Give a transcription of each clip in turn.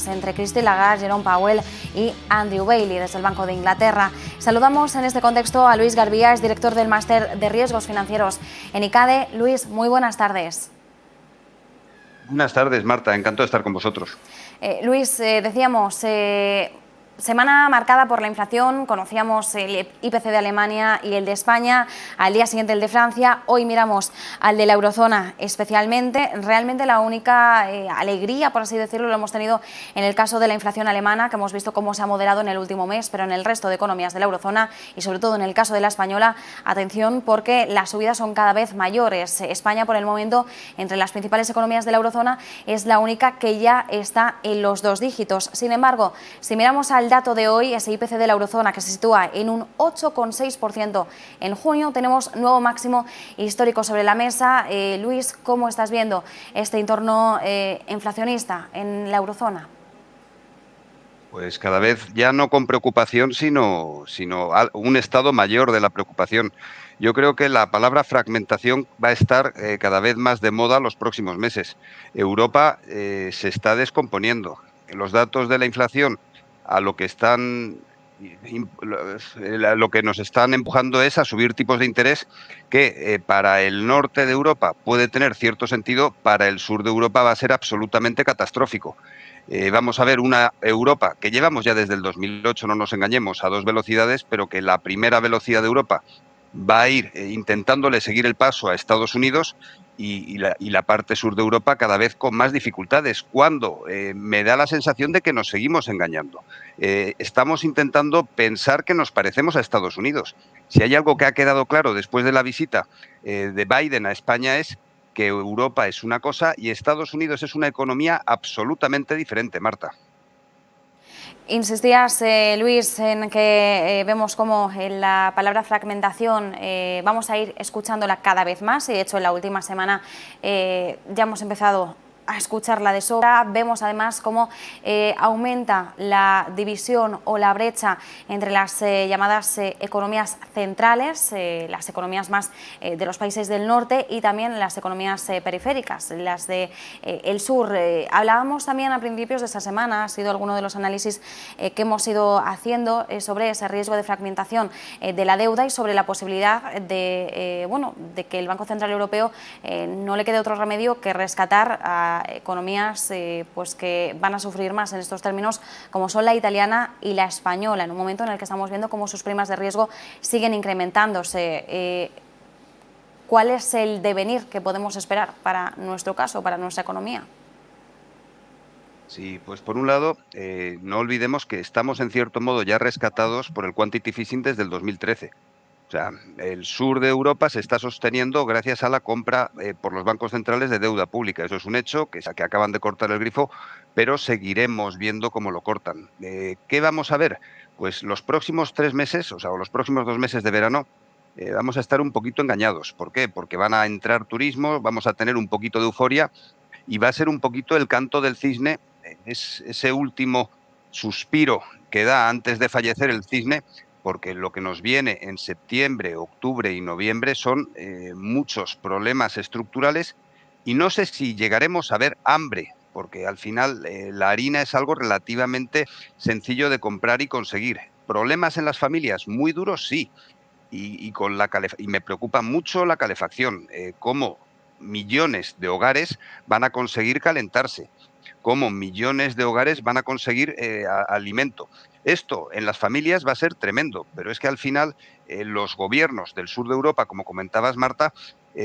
entre Christine Lagarde, Jerome Powell y Andrew Bailey desde el Banco de Inglaterra. Saludamos en este contexto a Luis Garbía, es director del Máster de Riesgos Financieros en ICADE. Luis, muy buenas tardes. Buenas tardes, Marta. Encantado de estar con vosotros. Luis, decíamos, semana marcada por la inflación. Conocíamos el IPC de Alemania y el de España, al día siguiente el de Francia. Hoy miramos al de la eurozona especialmente. Realmente la única alegría, por así decirlo, lo hemos tenido en el caso de la inflación alemana, que hemos visto cómo se ha moderado en el último mes, pero en el resto de economías de la eurozona y sobre todo en el caso de la española, atención, porque las subidas son cada vez mayores. España, por el momento, entre las principales economías de la eurozona, es la única que ya está en los 2 dígitos. Sin embargo, si miramos al dato de hoy, ese IPC de la eurozona que se sitúa en un 8,6% en junio, tenemos nuevo máximo histórico sobre la mesa. Luis, ¿cómo estás viendo este entorno inflacionista en la eurozona? Pues cada vez ya no con preocupación, sino un estado mayor de la preocupación. Yo creo que la palabra fragmentación va a estar cada vez más de moda los próximos meses. Europa se está descomponiendo. Los datos de la inflación a lo que nos están empujando es a subir tipos de interés que para el norte de Europa puede tener cierto sentido, para el sur de Europa va a ser absolutamente catastrófico. Vamos a ver una Europa que llevamos ya desde el 2008, no nos engañemos, a 2 velocidades, pero que la primera velocidad de Europa va a ir intentándole seguir el paso a Estados Unidos y la parte sur de Europa cada vez con más dificultades, cuando me da la sensación de que nos seguimos engañando. Estamos intentando pensar que nos parecemos a Estados Unidos. Si hay algo que ha quedado claro después de la visita de Biden a España es que Europa es una cosa y Estados Unidos es una economía absolutamente diferente, Marta. Insistías, Luis, en que vemos cómo en la palabra fragmentación vamos a ir escuchándola cada vez más y de hecho en la última semana ya hemos empezado a escucharla de sobra. Vemos además cómo aumenta la división o la brecha entre las llamadas economías centrales, las economías más de los países del norte y también las economías periféricas, las de el sur. Hablábamos también a principios de esta semana, ha sido alguno de los análisis que hemos ido haciendo sobre ese riesgo de fragmentación de la deuda y sobre la posibilidad de, de que el Banco Central Europeo no le quede otro remedio que rescatar a economías pues que van a sufrir más en estos términos, como son la italiana y la española, en un momento en el que estamos viendo cómo sus primas de riesgo siguen incrementándose. ¿Cuál es el devenir que podemos esperar para nuestro caso, para nuestra economía? Sí, pues por un lado, no olvidemos que estamos en cierto modo ya rescatados por el quantitative easing desde el 2013. O sea, el sur de Europa se está sosteniendo gracias a la compra por los bancos centrales de deuda pública. Eso es un hecho, que acaban de cortar el grifo, pero seguiremos viendo cómo lo cortan. ¿Qué vamos a ver? Pues los próximos 3 meses, o los próximos 2 meses de verano, vamos a estar un poquito engañados. ¿Por qué? Porque van a entrar turismo, vamos a tener un poquito de euforia y va a ser un poquito el canto del cisne, es ese último suspiro que da antes de fallecer el cisne, porque lo que nos viene en septiembre, octubre y noviembre son muchos problemas estructurales y no sé si llegaremos a ver hambre, porque al final la harina es algo relativamente sencillo de comprar y conseguir. ¿Problemas en las familias? Muy duros, sí. Y me preocupa mucho la calefacción, cómo millones de hogares van a conseguir calentarse, cómo millones de hogares van a conseguir alimento. Esto en las familias va a ser tremendo, pero es que al final los gobiernos del sur de Europa, como comentabas, Marta,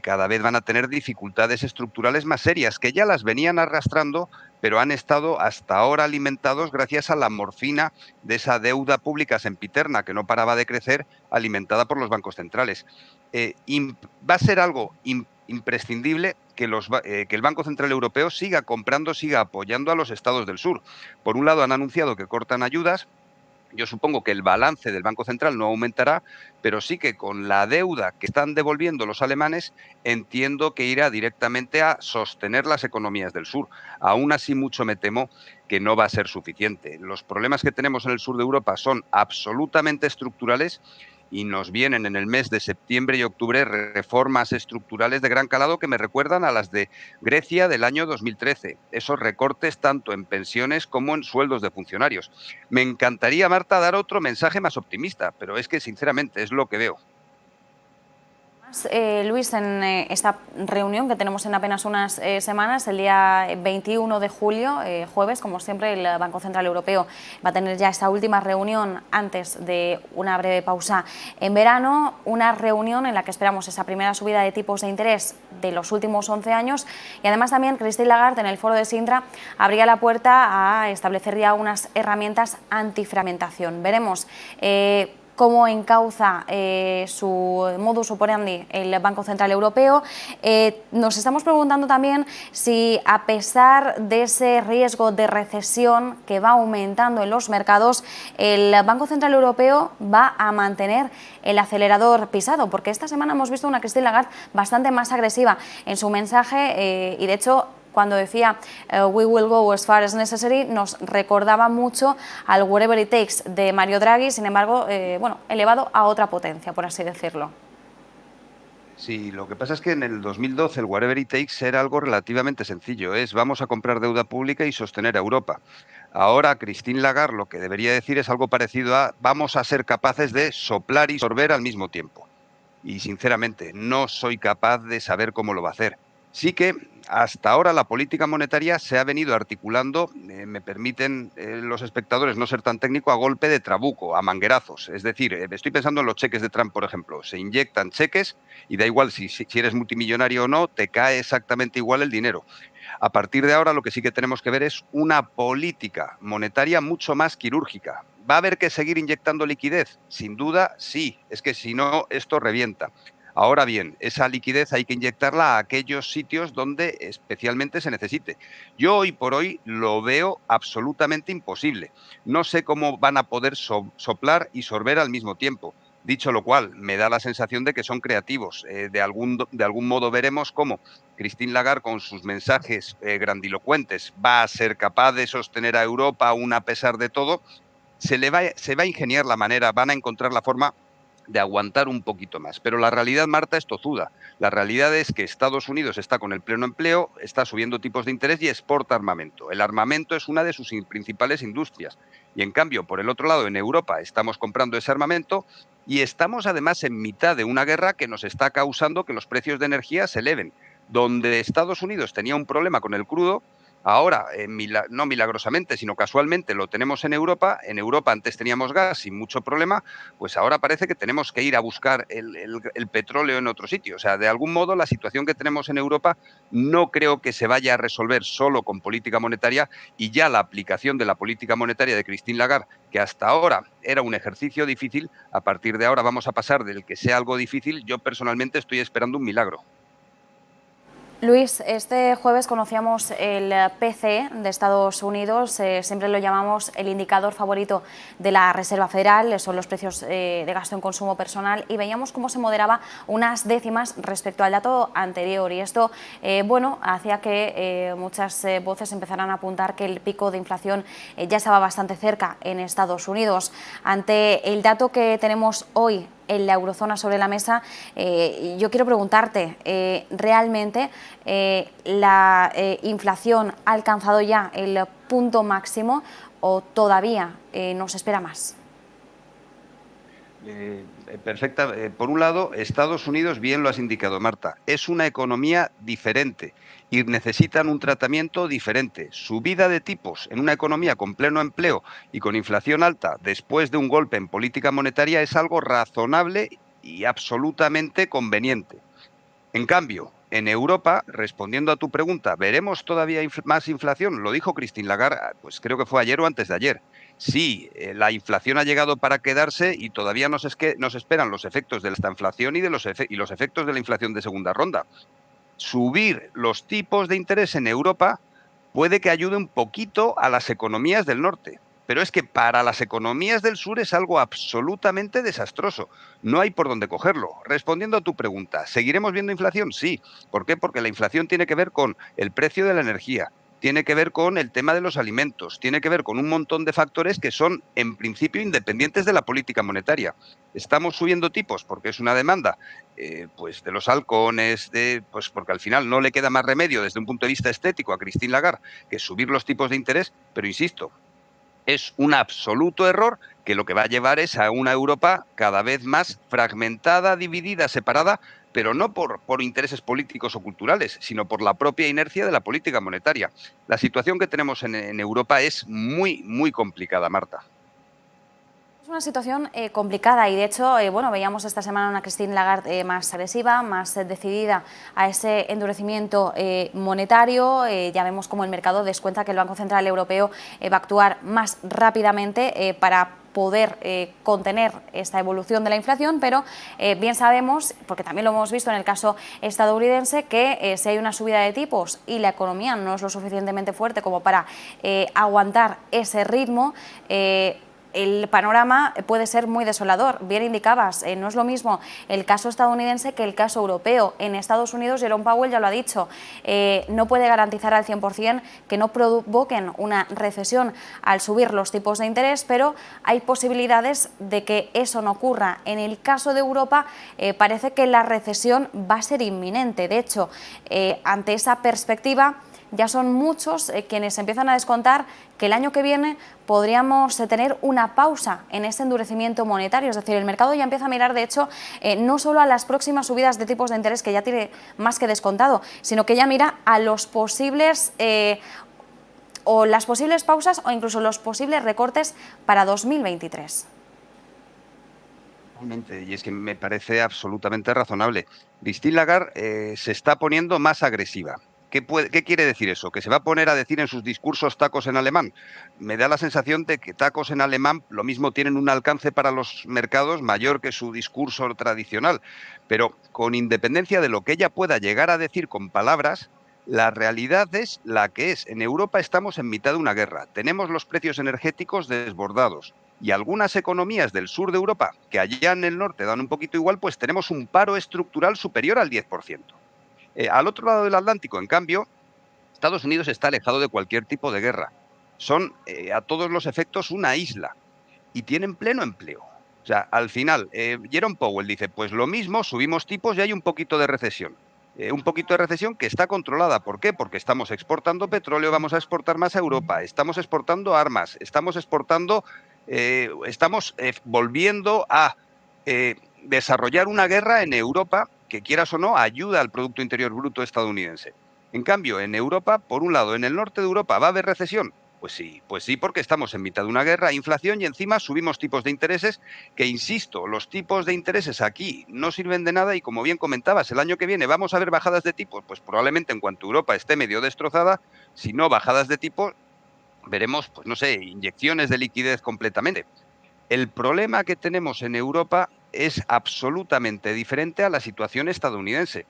cada vez van a tener dificultades estructurales más serias, que ya las venían arrastrando, pero han estado hasta ahora alimentados gracias a la morfina de esa deuda pública sempiterna que no paraba de crecer, alimentada por los bancos centrales. Va a ser algo imprescindible que el Banco Central Europeo siga comprando, siga apoyando a los estados del sur. Por un lado, han anunciado que cortan ayudas. Yo supongo que el balance del Banco Central no aumentará, pero sí que con la deuda que están devolviendo los alemanes, entiendo que irá directamente a sostener las economías del sur. Aún así, mucho me temo que no va a ser suficiente. Los problemas que tenemos en el sur de Europa son absolutamente estructurales y nos vienen en el mes de septiembre y octubre reformas estructurales de gran calado que me recuerdan a las de Grecia del año 2013. Esos recortes tanto en pensiones como en sueldos de funcionarios. Me encantaría, Marta, dar otro mensaje más optimista, pero es que sinceramente es lo que veo. Luis, en esta reunión que tenemos en apenas unas semanas, el día 21 de julio, jueves, como siempre, el Banco Central Europeo va a tener ya esta última reunión antes de una breve pausa en verano, una reunión en la que esperamos esa primera subida de tipos de interés de los últimos 11 años y además también Christine Lagarde en el foro de Sintra abría la puerta a establecer ya unas herramientas antifragmentación. Veremos cómo encauza su modus operandi el Banco Central Europeo. Nos estamos preguntando también si, a pesar de ese riesgo de recesión que va aumentando en los mercados, el Banco Central Europeo va a mantener el acelerador pisado, porque esta semana hemos visto una Christine Lagarde bastante más agresiva en su mensaje y, de hecho, cuando decía "we will go as far as necessary", nos recordaba mucho al "whatever it takes" de Mario Draghi, sin embargo, bueno, elevado a otra potencia, por así decirlo. Sí, lo que pasa es que en el 2012 el whatever it takes era algo relativamente sencillo, es vamos a comprar deuda pública y sostener a Europa. Ahora Christine Lagarde lo que debería decir es algo parecido a vamos a ser capaces de soplar y sorber al mismo tiempo. Y sinceramente no soy capaz de saber cómo lo va a hacer. Sí que hasta ahora la política monetaria se ha venido articulando, me permiten los espectadores no ser tan técnico, a golpe de trabuco, a manguerazos. Es decir, estoy pensando en los cheques de Trump, por ejemplo. Se inyectan cheques y da igual si eres multimillonario o no, te cae exactamente igual el dinero. A partir de ahora, lo que sí que tenemos que ver es una política monetaria mucho más quirúrgica. ¿Va a haber que seguir inyectando liquidez? Sin duda, sí. Es que si no, esto revienta. Ahora bien, esa liquidez hay que inyectarla a aquellos sitios donde especialmente se necesite. Yo hoy por hoy lo veo absolutamente imposible. No sé cómo van a poder soplar y sorber al mismo tiempo. Dicho lo cual, me da la sensación de que son creativos. De algún modo veremos cómo Christine Lagarde, con sus mensajes grandilocuentes, va a ser capaz de sostener a Europa aún a pesar de todo. Se va a ingeniar la manera, van a encontrar la forma de aguantar un poquito más. Pero la realidad, Marta, es tozuda. La realidad es que Estados Unidos está con el pleno empleo, está subiendo tipos de interés y exporta armamento. El armamento es una de sus principales industrias. Y en cambio, por el otro lado, en Europa estamos comprando ese armamento y estamos además en mitad de una guerra que nos está causando que los precios de energía se eleven. Donde Estados Unidos tenía un problema con el crudo, ahora, no milagrosamente, sino casualmente lo tenemos en Europa. En Europa antes teníamos gas sin mucho problema, pues ahora parece que tenemos que ir a buscar el petróleo en otro sitio. O sea, de algún modo la situación que tenemos en Europa no creo que se vaya a resolver solo con política monetaria, y ya la aplicación de la política monetaria de Christine Lagarde, que hasta ahora era un ejercicio difícil, a partir de ahora vamos a pasar del que sea algo difícil. Yo personalmente estoy esperando un milagro. Luis, este jueves conocíamos el PCE de Estados Unidos, siempre lo llamamos el indicador favorito de la Reserva Federal, son los precios de gasto en consumo personal, y veíamos cómo se moderaba unas décimas respecto al dato anterior, y esto bueno, hacía que muchas voces empezaran a apuntar que el pico de inflación ya estaba bastante cerca en Estados Unidos. Ante el dato que tenemos hoy en la eurozona sobre la mesa, yo quiero preguntarte, ¿realmente la inflación ha alcanzado ya el punto máximo o todavía nos espera más? Perfecta. Por un lado, Estados Unidos, bien lo has indicado, Marta, es una economía diferente y necesitan un tratamiento diferente. Subida de tipos en una economía con pleno empleo y con inflación alta después de un golpe en política monetaria es algo razonable y absolutamente conveniente. En cambio, en Europa, respondiendo a tu pregunta, ¿veremos todavía más inflación? Lo dijo Christine Lagarde, pues creo que fue ayer o antes de ayer. Sí, la inflación ha llegado para quedarse y todavía nos esperan los efectos de esta inflación y los efectos de la inflación de segunda ronda. Subir los tipos de interés en Europa puede que ayude un poquito a las economías del norte, pero es que para las economías del sur es algo absolutamente desastroso. No hay por dónde cogerlo. Respondiendo a tu pregunta, ¿seguiremos viendo inflación? Sí. ¿Por qué? Porque la inflación tiene que ver con el precio de la energía, tiene que ver con el tema de los alimentos, tiene que ver con un montón de factores que son, en principio, independientes de la política monetaria. Estamos subiendo tipos porque es una demanda pues de los halcones, pues porque al final no le queda más remedio desde un punto de vista estético a Christine Lagarde que subir los tipos de interés, pero insisto, es un absoluto error que lo que va a llevar es a una Europa cada vez más fragmentada, dividida, separada, pero no por intereses políticos o culturales, sino por la propia inercia de la política monetaria. La situación que tenemos en Europa es muy, muy complicada, Marta. Es una situación complicada y de hecho, bueno, veíamos esta semana una Christine Lagarde más agresiva, más decidida a ese endurecimiento monetario. Ya vemos cómo el mercado descuenta que el Banco Central Europeo va a actuar más rápidamente para poder contener esta evolución de la inflación, pero bien sabemos, porque también lo hemos visto en el caso estadounidense, que si hay una subida de tipos y la economía no es lo suficientemente fuerte como para aguantar ese ritmo, el panorama puede ser muy desolador. Bien indicabas, no es lo mismo el caso estadounidense que el caso europeo. En Estados Unidos, Jerome Powell ya lo ha dicho, no puede garantizar al 100% que no provoquen una recesión al subir los tipos de interés, pero hay posibilidades de que eso no ocurra. En el caso de Europa, parece que la recesión va a ser inminente. De hecho, ante esa perspectiva, ya son muchos quienes empiezan a descontar que el año que viene podríamos tener una pausa en ese endurecimiento monetario. Es decir, el mercado ya empieza a mirar, de hecho, no solo a las próximas subidas de tipos de interés, que ya tiene más que descontado, sino que ya mira a los posibles o las posibles pausas o incluso los posibles recortes para 2023. Y es que me parece absolutamente razonable. Christine Lagarde se está poniendo más agresiva. ¿Qué quiere decir eso? ¿Que se va a poner a decir en sus discursos tacos en alemán? Me da la sensación de que tacos en alemán lo mismo tienen un alcance para los mercados mayor que su discurso tradicional. Pero con independencia de lo que ella pueda llegar a decir con palabras, la realidad es la que es. En Europa estamos en mitad de una guerra. Tenemos los precios energéticos desbordados. Y algunas economías del sur de Europa, que allá en el norte dan un poquito igual, pues tenemos un paro estructural superior al 10%. Al otro lado del Atlántico, en cambio, Estados Unidos está alejado de cualquier tipo de guerra. Son, a todos los efectos, una isla y tienen pleno empleo. O sea, al final, Jerome Powell dice, pues lo mismo, subimos tipos y hay un poquito de recesión. Un poquito de recesión que está controlada. ¿Por qué? Porque estamos exportando petróleo, vamos a exportar más a Europa, estamos exportando armas, estamos exportando, estamos volviendo a desarrollar una guerra en Europa que, quieras o no, ayuda al Producto Interior Bruto estadounidense. En cambio, en Europa, por un lado, en el norte de Europa, ¿va a haber recesión? Pues sí, porque estamos en mitad de una guerra, inflación y encima subimos tipos de intereses que, insisto, los tipos de intereses aquí no sirven de nada y, como bien comentabas, el año que viene vamos a ver bajadas de tipos, pues probablemente en cuanto Europa esté medio destrozada, si no bajadas de tipos, veremos, pues no sé, inyecciones de liquidez completamente. El problema que tenemos en Europa es absolutamente diferente a la situación estadounidense.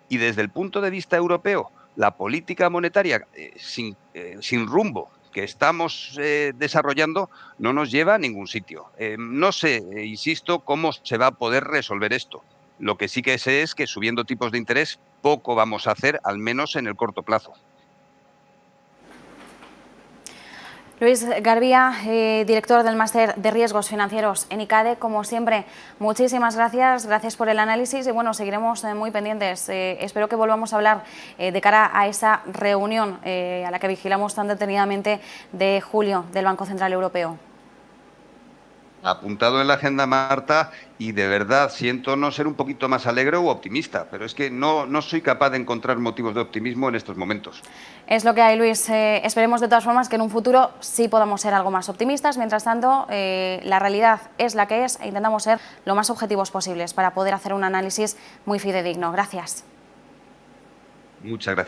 Y desde el punto de vista europeo, la política monetaria sin rumbo que estamos desarrollando no nos lleva a ningún sitio. No sé, insisto, cómo se va a poder resolver esto. Lo que sí que sé es que subiendo tipos de interés poco vamos a hacer, al menos en el corto plazo. Luis Garbía, director del Máster de Riesgos Financieros en ICADE, como siempre, muchísimas gracias, gracias por el análisis y bueno, seguiremos muy pendientes. Espero que volvamos a hablar de cara a esa reunión a la que vigilamos tan detenidamente de julio del Banco Central Europeo. Apuntado en la agenda, Marta, y de verdad siento no ser un poquito más alegre u optimista, pero es que no soy capaz de encontrar motivos de optimismo en estos momentos. Es lo que hay, Luis. Esperemos de todas formas que en un futuro sí podamos ser algo más optimistas. Mientras tanto, la realidad es la que es e intentamos ser lo más objetivos posibles para poder hacer un análisis muy fidedigno. Gracias. Muchas gracias.